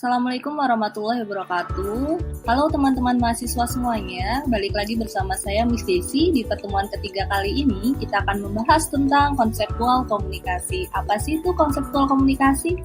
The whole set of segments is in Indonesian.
Assalamualaikum warahmatullahi wabarakatuh. Halo teman-teman mahasiswa semuanya, balik lagi bersama saya Miss Desi. Di pertemuan ketiga kali ini kita akan membahas tentang konseptual komunikasi. Apa sih itu konseptual komunikasi?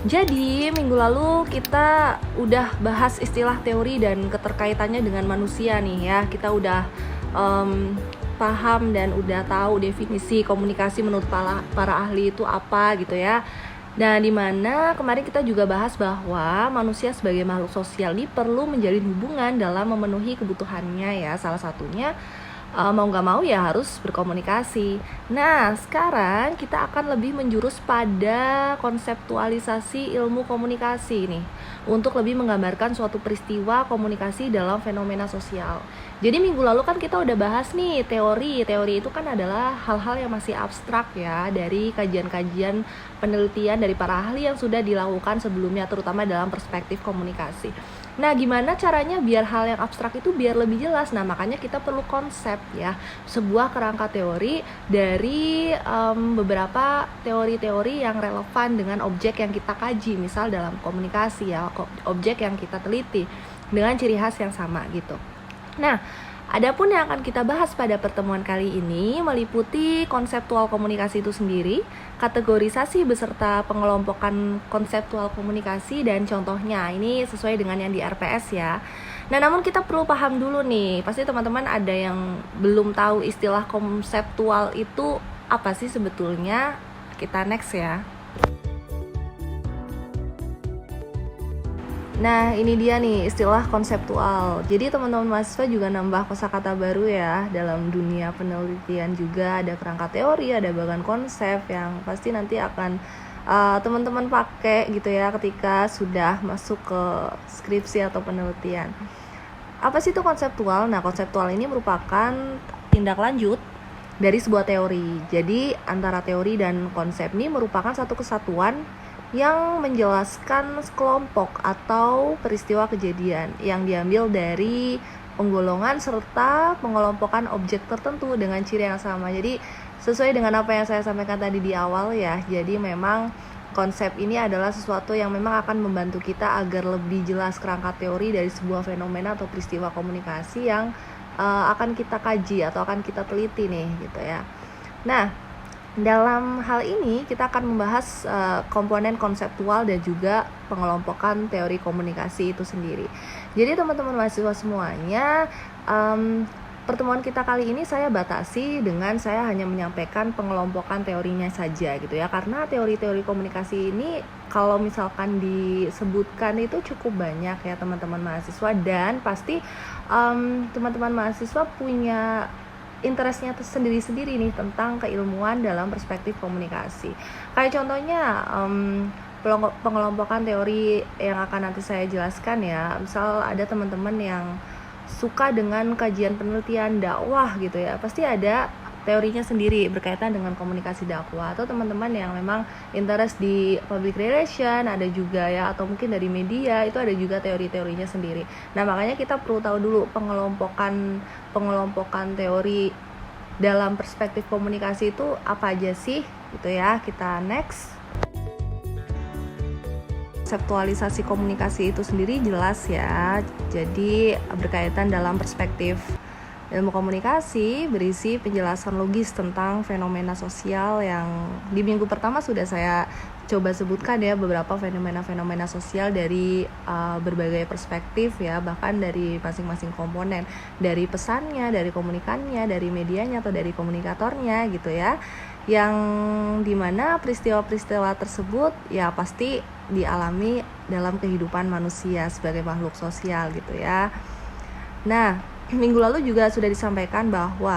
Jadi minggu lalu kita udah bahas istilah teori dan keterkaitannya dengan manusia nih ya. Kita udah paham dan udah tahu definisi komunikasi menurut para ahli itu apa gitu ya. Nah, dimana kemarin kita juga bahas bahwa manusia sebagai makhluk sosial ini perlu menjalin hubungan dalam memenuhi kebutuhannya ya. Salah satunya mau nggak mau ya harus berkomunikasi. Nah, sekarang kita akan lebih menjurus pada konseptualisasi ilmu komunikasi nih, untuk lebih menggambarkan suatu peristiwa komunikasi dalam fenomena sosial. Jadi minggu lalu kan kita udah bahas nih teori. Teori itu kan adalah hal-hal yang masih abstrak ya, dari kajian-kajian penelitian dari para ahli yang sudah dilakukan sebelumnya, terutama dalam perspektif komunikasi. Nah, gimana caranya biar hal yang abstrak itu biar lebih jelas? Nah, makanya kita perlu konsep ya, sebuah kerangka teori dari beberapa teori-teori yang relevan dengan objek yang kita kaji, misal dalam komunikasi ya, objek yang kita teliti dengan ciri khas yang sama gitu. Nah, adapun yang akan kita bahas pada pertemuan kali ini meliputi konseptual komunikasi itu sendiri, kategorisasi beserta pengelompokan konseptual komunikasi dan contohnya. Ini sesuai dengan yang di RPS ya. Nah, namun kita perlu paham dulu nih, pasti teman-teman ada yang belum tahu istilah konseptual itu apa sih sebetulnya. Kita next ya. Nah, ini dia nih istilah konseptual. Jadi teman-teman mahasiswa juga nambah kosakata baru ya. Dalam dunia penelitian juga ada kerangka teori, ada bagan konsep yang pasti nanti akan teman-teman pakai gitu ya ketika sudah masuk ke skripsi atau penelitian. Apa sih itu konseptual? Nah, konseptual ini merupakan tindak lanjut dari sebuah teori. Jadi antara teori dan konsep ini merupakan satu kesatuan yang menjelaskan sekelompok atau peristiwa kejadian yang diambil dari penggolongan serta pengelompokan objek tertentu dengan ciri yang sama. Jadi sesuai dengan apa yang saya sampaikan tadi di awal ya. Jadi memang konsep ini adalah sesuatu yang memang akan membantu kita agar lebih jelas kerangka teori dari sebuah fenomena atau peristiwa komunikasi yang akan kita kaji atau akan kita teliti nih gitu ya. Nah, dalam hal ini kita akan membahas komponen konseptual dan juga pengelompokan teori komunikasi itu sendiri. Jadi teman-teman mahasiswa semuanya, pertemuan kita kali ini saya batasi dengan saya hanya menyampaikan pengelompokan teorinya saja gitu ya. Karena teori-teori komunikasi ini kalau misalkan disebutkan itu cukup banyak ya teman-teman mahasiswa, dan pasti teman-teman mahasiswa punya interestnya sendiri-sendiri nih tentang keilmuan dalam perspektif komunikasi. Kayak contohnya pengelompokan teori yang akan nanti saya jelaskan ya. Misal ada teman-teman yang suka dengan kajian penelitian dakwah gitu ya, pasti ada teorinya sendiri berkaitan dengan komunikasi dakwah. Atau teman-teman yang memang interest di public relation ada juga ya, atau mungkin dari media itu ada juga teori-teorinya sendiri. Nah, makanya kita perlu tahu dulu pengelompokan teori dalam perspektif komunikasi itu apa aja sih gitu ya. Kita next. Konseptualisasi komunikasi itu sendiri jelas ya. Jadi berkaitan dalam perspektif ilmu komunikasi, berisi penjelasan logis tentang fenomena sosial yang di minggu pertama sudah saya coba sebutkan ya, beberapa fenomena-fenomena sosial dari berbagai perspektif ya, bahkan dari masing-masing komponen, dari pesannya, dari komunikannya, dari medianya atau dari komunikatornya gitu ya, yang dimana peristiwa-peristiwa tersebut ya pasti dialami dalam kehidupan manusia sebagai makhluk sosial gitu ya. Nah, minggu lalu juga sudah disampaikan bahwa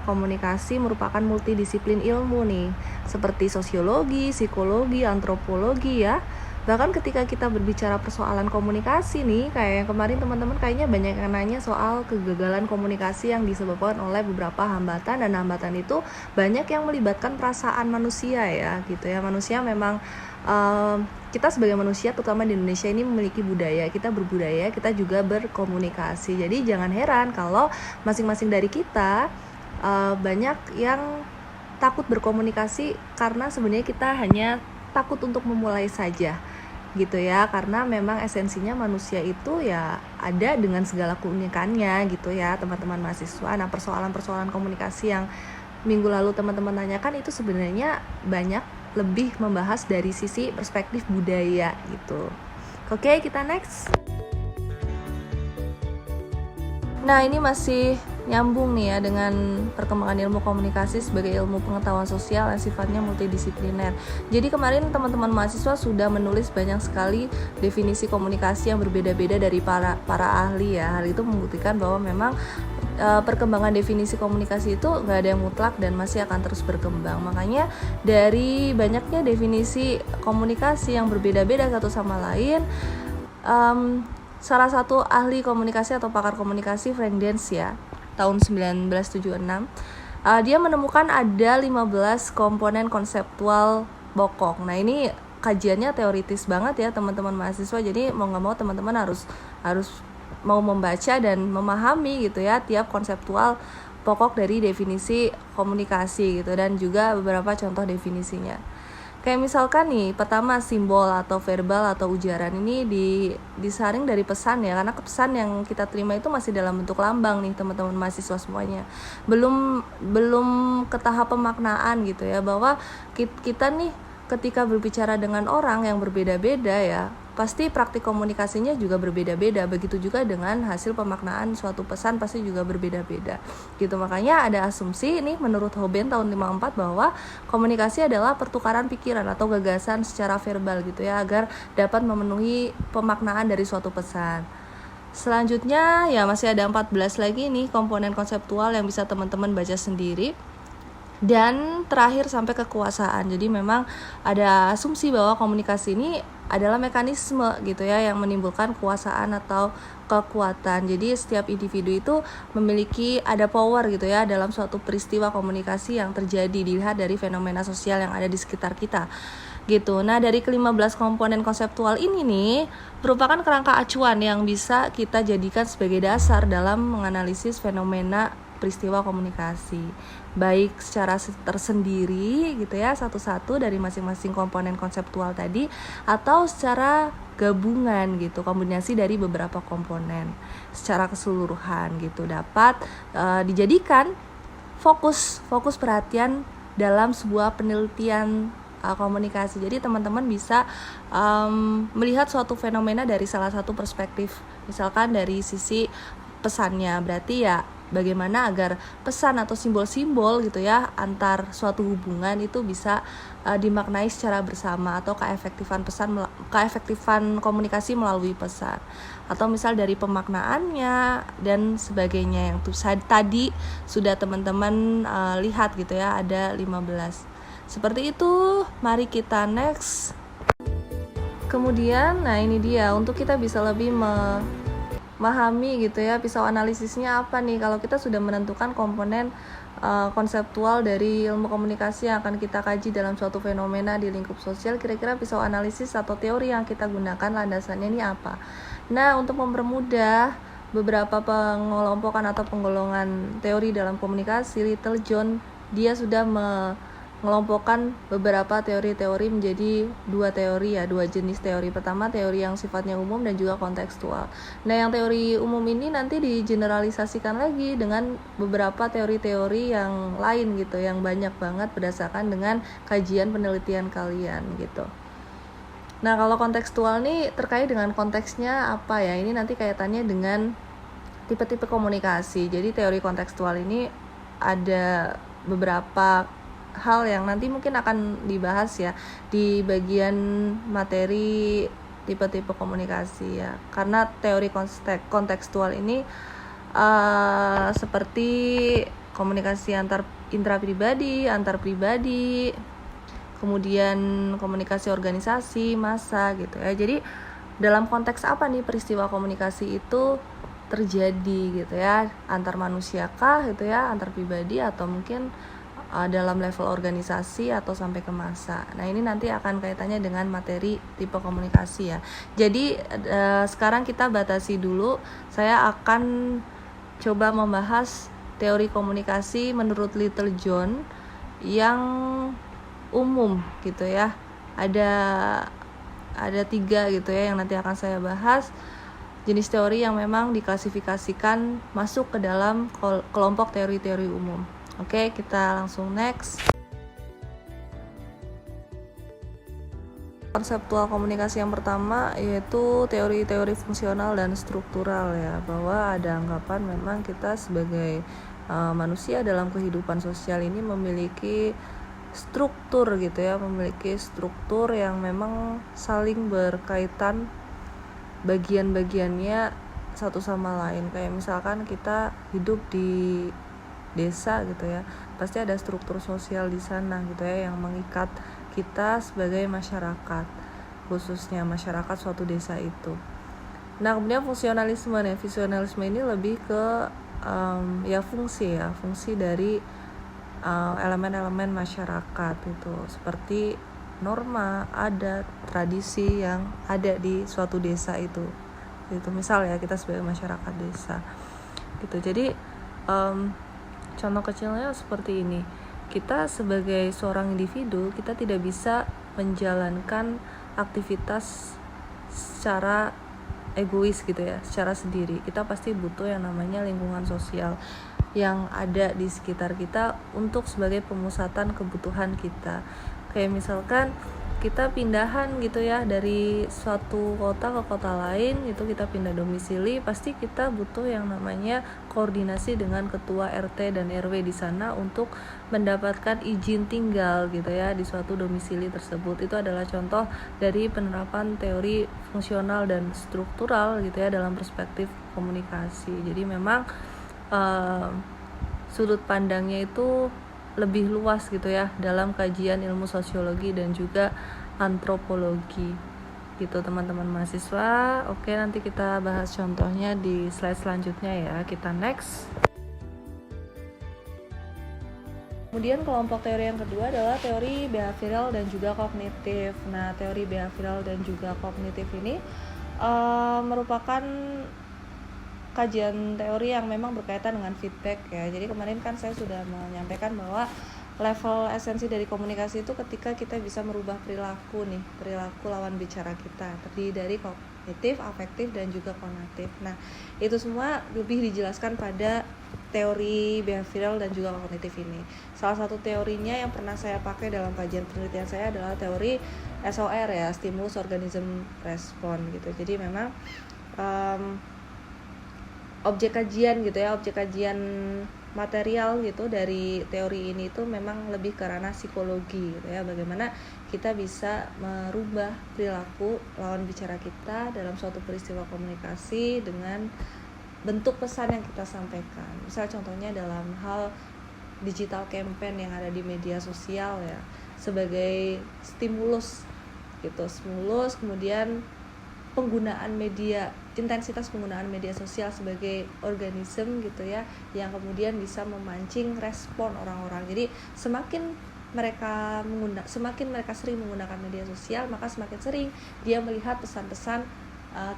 komunikasi merupakan multidisiplin ilmu nih, seperti sosiologi, psikologi, antropologi ya. Bahkan ketika kita berbicara persoalan komunikasi nih, kayak yang kemarin teman-teman kayaknya banyak yang nanya soal kegagalan komunikasi yang disebabkan oleh beberapa hambatan, dan hambatan itu banyak yang melibatkan perasaan manusia ya gitu ya. Manusia memang kita sebagai manusia terutama di Indonesia ini memiliki budaya, kita berbudaya, kita juga berkomunikasi. Jadi jangan heran kalau masing-masing dari kita banyak yang takut berkomunikasi karena sebenarnya kita hanya takut untuk memulai saja. gitu ya, karena memang esensinya manusia itu ya ada dengan segala keunikannya gitu ya teman-teman mahasiswa. Nah, persoalan-persoalan komunikasi yang minggu lalu teman-teman tanyakan itu sebenarnya banyak lebih membahas dari sisi perspektif budaya gitu. Oke, kita next. Nah, ini masih nyambung nih ya dengan perkembangan ilmu komunikasi sebagai ilmu pengetahuan sosial yang sifatnya multidisipliner. Jadi kemarin teman-teman mahasiswa sudah menulis banyak sekali definisi komunikasi yang berbeda-beda dari para ahli ya. Hal itu membuktikan bahwa memang perkembangan definisi komunikasi itu nggak ada yang mutlak dan masih akan terus berkembang. Makanya dari banyaknya definisi komunikasi yang berbeda-beda satu sama lain, salah satu ahli komunikasi atau pakar komunikasi Frank Dance ya, tahun 1976, dia menemukan ada 15 komponen konseptual pokok. Nah, ini kajiannya teoritis banget ya teman-teman mahasiswa, jadi mau nggak mau teman-teman harus mau membaca dan memahami gitu ya tiap konseptual pokok dari definisi komunikasi gitu, dan juga beberapa contoh definisinya. Kayak misalkan nih, pertama simbol atau verbal atau ujaran ini disaring dari pesan ya, karena pesan yang kita terima itu masih dalam bentuk lambang nih teman-teman mahasiswa semuanya. Belum ke tahap pemaknaan gitu ya, bahwa kita nih ketika berbicara dengan orang yang berbeda-beda ya, pasti praktik komunikasinya juga berbeda-beda. Begitu juga dengan hasil pemaknaan suatu pesan pasti juga berbeda-beda gitu. Makanya ada asumsi ini menurut Hoben tahun 54 bahwa komunikasi adalah pertukaran pikiran atau gagasan secara verbal gitu ya, agar dapat memenuhi pemaknaan dari suatu pesan. Selanjutnya ya masih ada 14 lagi nih komponen konseptual yang bisa teman-teman baca sendiri. Dan terakhir sampai kekuasaan. Jadi memang ada asumsi bahwa komunikasi ini adalah mekanisme gitu ya yang menimbulkan kekuasaan atau kekuatan. Jadi setiap individu itu memiliki ada power gitu ya dalam suatu peristiwa komunikasi yang terjadi, dilihat dari fenomena sosial yang ada di sekitar kita gitu. Nah, dari ke-15 komponen konseptual ini nih merupakan kerangka acuan yang bisa kita jadikan sebagai dasar dalam menganalisis fenomena peristiwa komunikasi, baik secara tersendiri gitu ya, satu-satu dari masing-masing komponen konseptual tadi, atau secara gabungan gitu, kombinasi dari beberapa komponen secara keseluruhan gitu, dapat dijadikan fokus perhatian dalam sebuah penelitian komunikasi. Jadi teman-teman bisa melihat suatu fenomena dari salah satu perspektif, misalkan dari sisi pesannya, berarti ya bagaimana agar pesan atau simbol-simbol gitu ya antar suatu hubungan itu bisa dimaknai secara bersama, atau keefektifan komunikasi melalui pesan, atau misal dari pemaknaannya dan sebagainya yang tadi sudah teman-teman lihat gitu ya, ada 15. Seperti itu. Mari kita next. Kemudian nah ini dia, untuk kita bisa lebih memahami gitu ya pisau analisisnya apa nih, kalau kita sudah menentukan komponen konseptual dari ilmu komunikasi yang akan kita kaji dalam suatu fenomena di lingkup sosial, kira-kira pisau analisis atau teori yang kita gunakan landasannya ini apa. Nah, untuk mempermudah beberapa pengelompokan atau penggolongan teori dalam komunikasi, Little John dia sudah mengelompokkan beberapa teori-teori menjadi dua jenis teori. Pertama, teori yang sifatnya umum dan juga kontekstual. Nah, yang teori umum ini nanti digeneralisasikan lagi dengan beberapa teori-teori yang lain gitu, yang banyak banget berdasarkan dengan kajian penelitian kalian gitu. Nah, kalau kontekstual nih terkait dengan konteksnya apa ya, ini nanti kaitannya dengan tipe-tipe komunikasi. Jadi teori kontekstual ini ada beberapa hal yang nanti mungkin akan dibahas ya di bagian materi tipe-tipe komunikasi ya, karena teori kontekstual ini seperti komunikasi intrapribadi, antar pribadi, kemudian komunikasi organisasi, massa gitu ya. Jadi dalam konteks apa nih peristiwa komunikasi itu terjadi gitu ya, antar manusia kah gitu ya, antar pribadi, atau mungkin dalam level organisasi atau sampai ke massa. Nah, ini nanti akan kaitannya dengan materi tipe komunikasi ya. Jadi sekarang kita batasi dulu. Saya akan coba membahas teori komunikasi menurut Little John yang umum gitu ya. Ada ada 3 gitu ya yang nanti akan saya bahas. Jenis teori yang memang diklasifikasikan masuk ke dalam kelompok teori-teori umum. Oke, kita langsung next. Konseptual komunikasi yang pertama yaitu teori-teori fungsional dan struktural ya, bahwa ada anggapan memang kita sebagai manusia dalam kehidupan sosial ini memiliki struktur gitu ya, memiliki struktur yang memang saling berkaitan bagian-bagiannya satu sama lain. Kayak misalkan kita hidup di desa gitu ya, pasti ada struktur sosial di sana gitu ya yang mengikat kita sebagai masyarakat, khususnya masyarakat suatu desa itu. Nah, kemudian fungsionalisme nih, fungsionalisme ini lebih ke fungsi dari elemen-elemen masyarakat itu, seperti norma, adat, tradisi yang ada di suatu desa itu misal ya kita sebagai masyarakat desa gitu. Jadi contoh kecilnya seperti ini, kita sebagai seorang individu kita tidak bisa menjalankan aktivitas secara egois gitu ya, secara sendiri. Kita pasti butuh yang namanya lingkungan sosial yang ada di sekitar kita untuk sebagai pemusatan kebutuhan kita. Kayak misalkan kita pindahan gitu ya dari suatu kota ke kota lain, itu kita pindah domisili, pasti kita butuh yang namanya koordinasi dengan ketua RT dan RW di sana untuk mendapatkan izin tinggal gitu ya di suatu domisili tersebut. Itu adalah contoh dari penerapan teori fungsional dan struktural gitu ya dalam perspektif komunikasi. Jadi memang sudut pandangnya itu lebih luas gitu ya dalam kajian ilmu sosiologi dan juga antropologi gitu teman-teman mahasiswa. Oke, nanti kita bahas contohnya di slide selanjutnya ya. Kita next. Kemudian kelompok teori yang kedua adalah teori behavioral dan juga kognitif. Nah, teori behavioral dan juga kognitif ini merupakan kajian teori yang memang berkaitan dengan feedback ya. Jadi kemarin kan saya sudah menyampaikan bahwa level esensi dari komunikasi itu ketika kita bisa merubah perilaku lawan bicara kita, terdiri dari kognitif, afektif, dan juga konatif. Nah, itu semua lebih dijelaskan pada teori behavioral dan juga kognitif ini. Salah satu teorinya yang pernah saya pakai dalam kajian penelitian saya adalah teori SOR ya, Stimulus Organism Response gitu. Jadi memang objek kajian material gitu dari teori ini itu memang lebih ke ranah psikologi gitu ya, bagaimana kita bisa merubah perilaku lawan bicara kita dalam suatu peristiwa komunikasi dengan bentuk pesan yang kita sampaikan. Misal contohnya dalam hal digital campaign yang ada di media sosial ya, sebagai stimulus, kemudian penggunaan media, intensitas penggunaan media sosial sebagai organisme gitu ya, yang kemudian bisa memancing respon orang-orang. Jadi semakin mereka sering menggunakan media sosial, maka semakin sering dia melihat pesan-pesan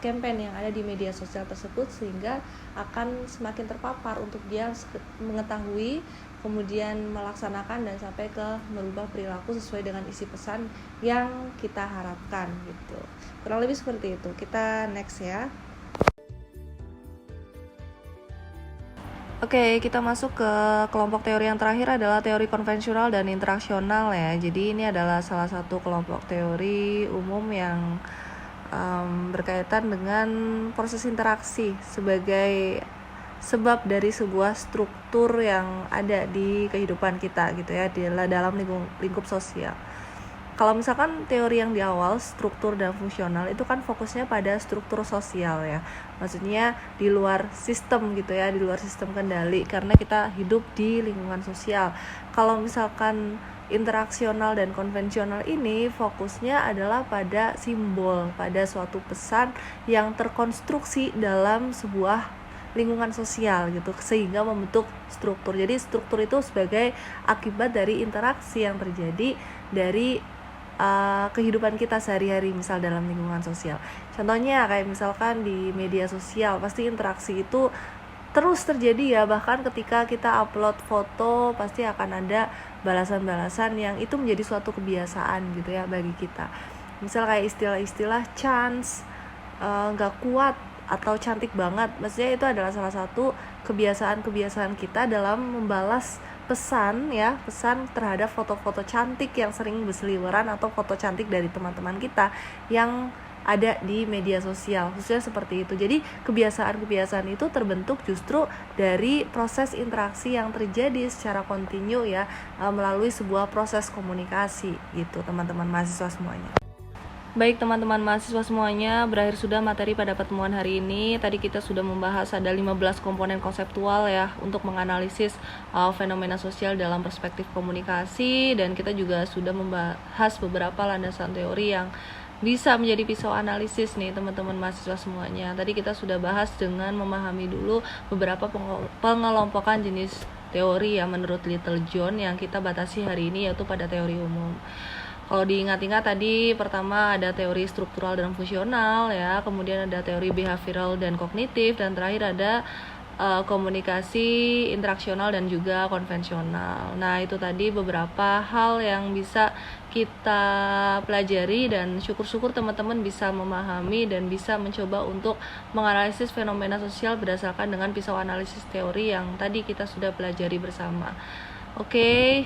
campaign yang ada di media sosial tersebut, sehingga akan semakin terpapar untuk dia mengetahui, kemudian melaksanakan dan sampai ke merubah perilaku sesuai dengan isi pesan yang kita harapkan gitu. Kurang lebih seperti itu. Kita next ya. Oke, kita masuk ke kelompok teori yang terakhir adalah teori konvensional dan interaksional ya. Jadi ini adalah salah satu kelompok teori umum yang berkaitan dengan proses interaksi sebagai sebab dari sebuah struktur yang ada di kehidupan kita gitu ya, dalam lingkup sosial. Kalau misalkan teori yang di awal, struktur dan fungsional, itu kan fokusnya pada struktur sosial ya, maksudnya di luar sistem gitu ya, di luar sistem kendali, karena kita hidup di lingkungan sosial. Kalau misalkan interaksional dan konvensional ini fokusnya adalah pada simbol, pada suatu pesan yang terkonstruksi dalam sebuah lingkungan sosial gitu, sehingga membentuk struktur. Jadi struktur itu sebagai akibat dari interaksi yang terjadi dari kehidupan kita sehari-hari, misal dalam lingkungan sosial. Contohnya kayak misalkan di media sosial, pasti interaksi itu terus terjadi ya, bahkan ketika kita upload foto pasti akan ada balasan-balasan yang itu menjadi suatu kebiasaan gitu ya bagi kita. Misal kayak istilah-istilah chance, nggak kuat atau cantik banget. Maksudnya itu adalah salah satu kebiasaan-kebiasaan kita dalam membalas pesan terhadap foto-foto cantik yang sering berseliweran atau foto cantik dari teman-teman kita yang ada di media sosial, khususnya seperti itu. Jadi kebiasaan-kebiasaan itu terbentuk justru dari proses interaksi yang terjadi secara kontinu ya, melalui sebuah proses komunikasi gitu teman-teman mahasiswa semuanya. Baik teman-teman mahasiswa semuanya, berakhir sudah materi pada pertemuan hari ini. Tadi kita sudah membahas ada 15 komponen konseptual ya untuk menganalisis fenomena sosial dalam perspektif komunikasi, dan kita juga sudah membahas beberapa landasan teori yang bisa menjadi pisau analisis nih teman-teman mahasiswa semuanya. Tadi kita sudah bahas dengan memahami dulu beberapa pengelompokan jenis teori ya menurut Little John yang kita batasi hari ini, yaitu pada teori umum. Kalau diingat-ingat tadi pertama ada teori struktural dan fungsional ya, kemudian ada teori behavioral dan kognitif, dan terakhir ada komunikasi interaksional dan juga konvensional. Nah, itu tadi beberapa hal yang bisa kita pelajari, dan syukur-syukur teman-teman bisa memahami dan bisa mencoba untuk menganalisis fenomena sosial berdasarkan dengan pisau analisis teori yang tadi kita sudah pelajari bersama. Oke.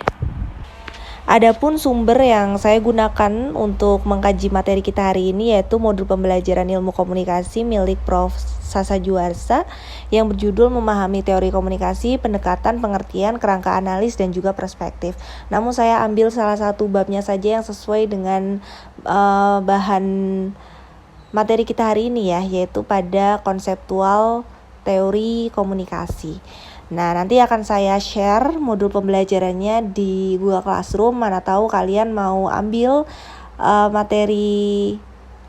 Adapun sumber yang saya gunakan untuk mengkaji materi kita hari ini yaitu modul pembelajaran ilmu komunikasi milik Prof. Sasa Juarsa yang berjudul Memahami Teori Komunikasi, Pendekatan, Pengertian, Kerangka Analis, dan juga Perspektif. Namun saya ambil salah satu babnya saja yang sesuai dengan bahan materi kita hari ini ya, yaitu pada konseptual teori komunikasi. Nah, nanti akan saya share modul pembelajarannya di Google Classroom. Mana tahu kalian mau ambil materi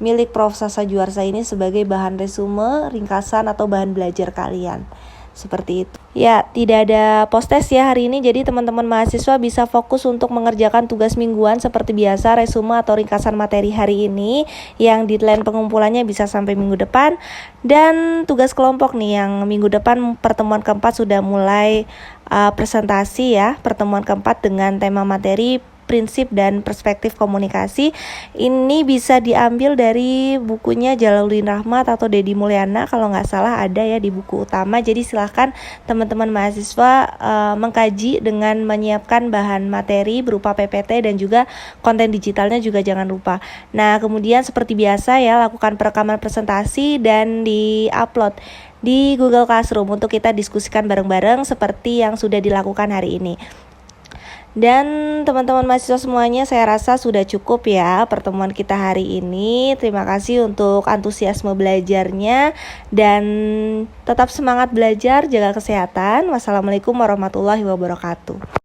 milik Prof. Sasa Juarsa ini sebagai bahan resume, ringkasan, atau bahan belajar kalian. Seperti itu. Ya, tidak ada post-test ya hari ini, jadi teman-teman mahasiswa bisa fokus untuk mengerjakan tugas mingguan seperti biasa, resume atau ringkasan materi hari ini, yang deadline pengumpulannya bisa sampai minggu depan. Dan tugas kelompok nih, yang minggu depan pertemuan keempat sudah mulai presentasi ya, pertemuan keempat dengan tema materi prinsip dan perspektif komunikasi. Ini bisa diambil dari bukunya Jalaluddin Rahmat atau Deddy Mulyana, kalau nggak salah ada ya di buku utama. Jadi silahkan teman-teman mahasiswa mengkaji dengan menyiapkan bahan materi berupa PPT dan juga konten digitalnya juga jangan lupa. Nah, kemudian seperti biasa ya, lakukan perekaman presentasi dan di-upload di Google Classroom untuk kita diskusikan bareng-bareng seperti yang sudah dilakukan hari ini. Dan teman-teman mahasiswa semuanya, saya rasa sudah cukup ya pertemuan kita hari ini. Terima kasih untuk antusiasme belajarnya, dan tetap semangat belajar, jaga kesehatan. Wassalamualaikum warahmatullahi wabarakatuh.